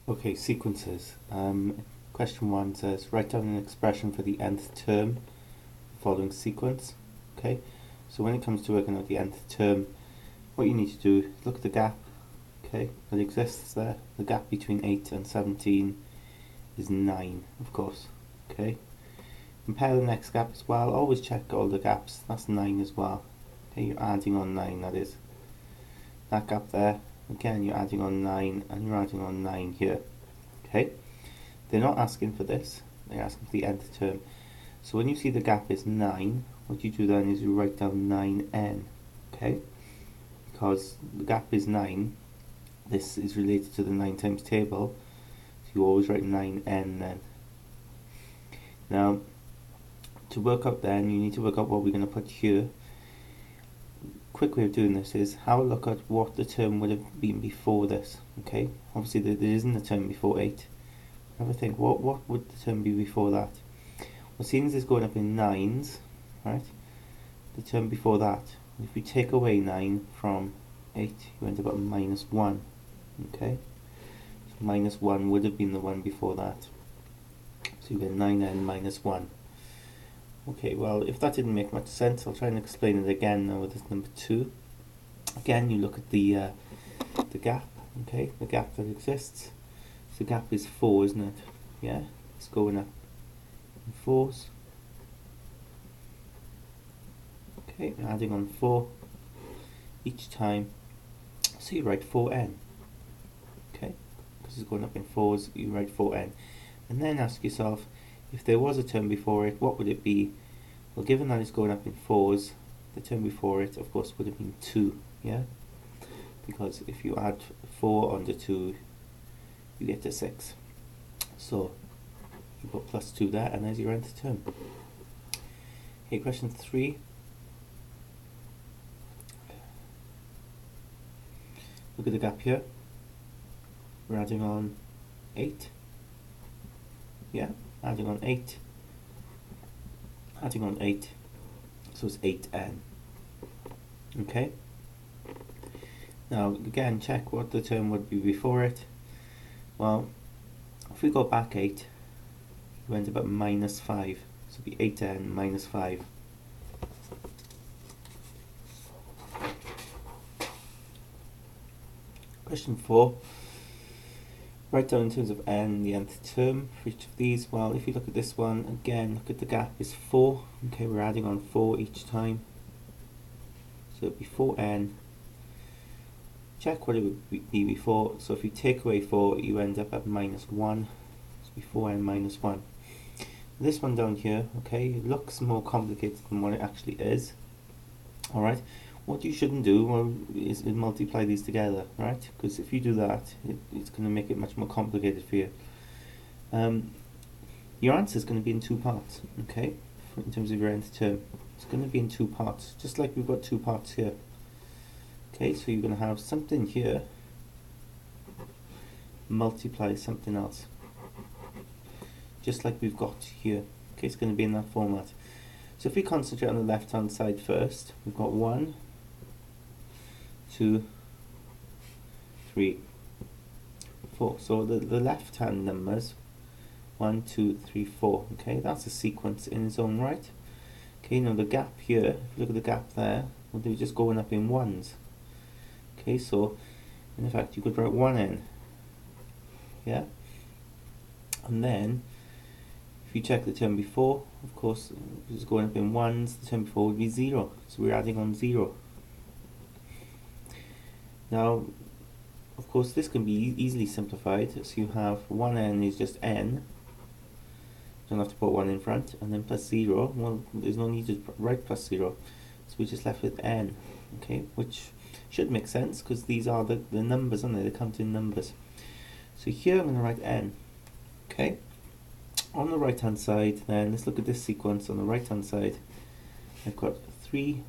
Okay, sequences. Question 1 says, write down an expression for the nth term following sequence. Okay, so when it comes to working out the nth term, what you need to do is look at the gap, okay, that exists there. The gap between 8 and 17 is 9, of course, okay. Compare the next gap as well. Always check all the gaps. That's 9 as well. Okay, you're adding on 9, that is. That gap there, again, you're adding on 9, and you're adding on 9 here. Okay, they're not asking for this, they're asking for the nth term. So when you see the gap is 9, what you do then is you write down 9n, okay? Because the gap is 9, this is related to the 9 times table, so you always write 9n then. Now, to work out then, you need to work out what we're going to put here. Quick way of doing this is have a look at what the term would have been before this, okay? Obviously there isn't a term before 8. Have a think, what would the term be before that? Well, seeing as it's going up in 9s, right, the term before that, if we take away 9 from 8, you end up at minus 1, okay? So minus 1 would have been the one before that. So you get 9n minus 1. Okay, well, if that didn't make much sense, I'll try and explain it again now with this number 2. Again, you look at the gap, okay, the gap that exists. So the gap is 4, isn't it? Yeah, it's going up in 4s. Okay, adding on 4 each time. So you write 4n, okay, because it's going up in 4s, you write 4n. And then ask yourself, if there was a term before it, what would it be? Well, given that it's going up in 4s, the term before it, of course, would have been 2, yeah? Because if you add 4 onto 2, you get to 6. So, you put plus 2 there, and there's your nth term. Okay, question 3. Look at the gap here. We're adding on 8. Yeah, adding on 8. Adding on 8. So it's 8n. Okay? Now, again, check what the term would be before it. Well, if we go back 8, you end up at minus 5. So it'll be 8n minus 5. Question 4. Write down in terms of n the nth term for each of these. Well, if you look at this one, again, look at the gap is 4. Okay, we're adding on 4 each time. So it'll be 4n. Check what it would be before. So if you take away 4, you end up at minus 1. So it'll be 4n minus 1. This one down here, okay, it looks more complicated than what it actually is. Alright, what you shouldn't do, well, is multiply these together, right? Because if you do that, it's going to make it much more complicated for you. Your answer is going to be in 2 parts, okay, in terms of your nth term. It's going to be in 2 parts, just like we've got 2 parts here. Okay, so you're going to have something here multiply something else, just like we've got here. Okay, it's going to be in that format. So if we concentrate on the left hand side first, we've got 1, 2, 3, 4. So the left hand numbers, 1, 2, 3, 4. Okay, that's a sequence in its own right. Okay, now the gap here, if you look at the gap there, well, they're just going up in 1s. Okay, so in fact you could write 1n. Yeah? And then if you check the term before, of course, it's going up in 1s, the term before would be 0. So we're adding on 0. Now, of course, this can be easily simplified. So you have 1n is just n. Don't have to put 1 in front. And then plus 0. Well, there's no need to write plus 0. So we're just left with n. Okay, which should make sense because these are the numbers, aren't they? The counting numbers. So here I'm going to write n. Okay. On the right hand side, then let's look at this sequence. On the right hand side, I've got 3,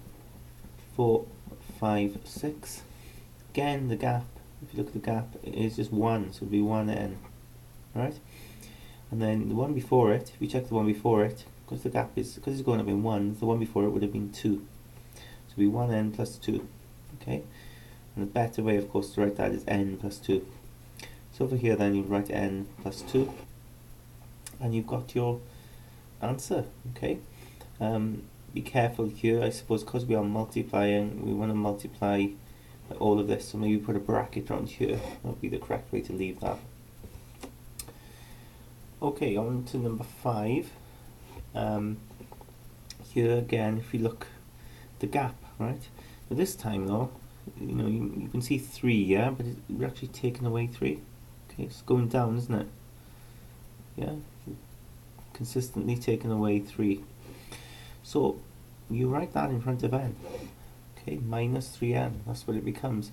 4, 5, 6. Again, the gap, if you look at the gap, it is just 1, so it would be 1n, right? And then the one before it, if you check the one before it, because the gap is, because it's going up in 1, the one before it would have been 2. So it would be 1n plus 2, okay? And the better way, of course, to write that is n plus 2. So over here then you write n plus 2, and you've got your answer. Okay. Be careful here, I suppose, because we are multiplying, we want to multiply all of this, so maybe put a bracket around here. That would be the correct way to leave that. Okay, on to number 5. Here again, if you look, the gap, right? But this time though, you can see 3, yeah, but we're actually taking away 3. Okay, it's going down, isn't it? Yeah, consistently taking away 3. So you write that in front of n. Okay, minus 3n, that's what it becomes.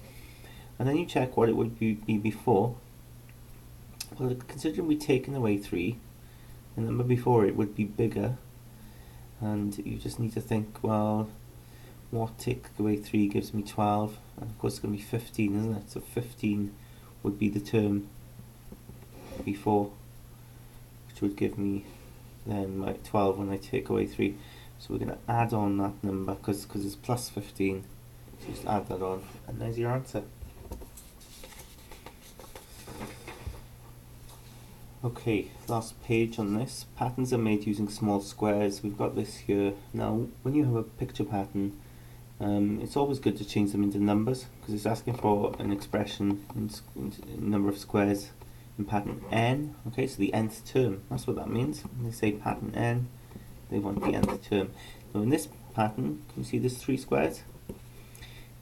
And then you check what it would be before. Well, considering we've taken away 3, the number before it would be bigger, and you just need to think, well, what take away 3 gives me 12, and of course it's going to be 15, isn't it? So 15 would be the term before, which would give me then my 12 when I take away 3. So we're going to add on that number because it's plus 15. So just add that on, and there's your answer. Okay, last page on this. Patterns are made using small squares. We've got this here. Now, when you have a picture pattern, it's always good to change them into numbers because it's asking for an expression in number of squares in pattern n. Okay, so the nth term. That's what that means. When they say pattern n, they want the nth term. Now in this pattern, can you see there's 3 squares?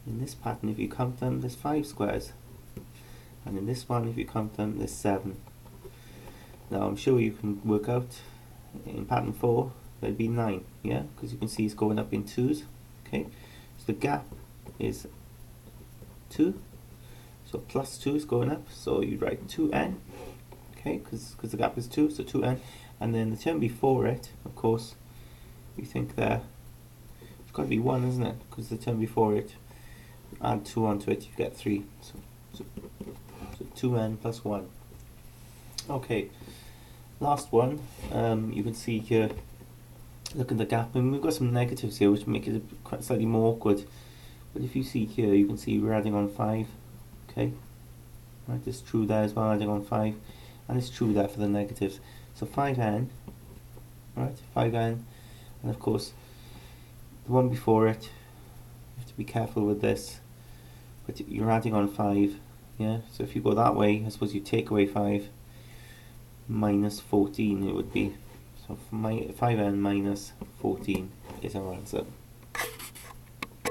In this pattern, if you count them, there's 5 squares. And in this one, if you count them, there's 7. Now I'm sure you can work out in pattern 4, there'd be 9, yeah? Because you can see it's going up in 2s, okay? So the gap is 2, so plus 2 is going up, so you write 2n, okay? Because the gap is 2, so 2n. And then the term before it, of course, you think there, it's got to be 1, isn't it? Because the term before it, add 2 onto it, you get 3. So 2n plus 1. Okay, last one. You can see here, look at the gap, and we've got some negatives here which make it quite slightly more awkward. But if you see here, you can see we're adding on 5. Okay, right, it's true there as well, adding on 5, and it's true there for the negatives. So 5n, right, 5n, and of course the one before it, you have to be careful with this, but you're adding on 5, yeah, so if you go that way, I suppose you take away 5, minus 14 it would be, so 5n minus 14 is our answer.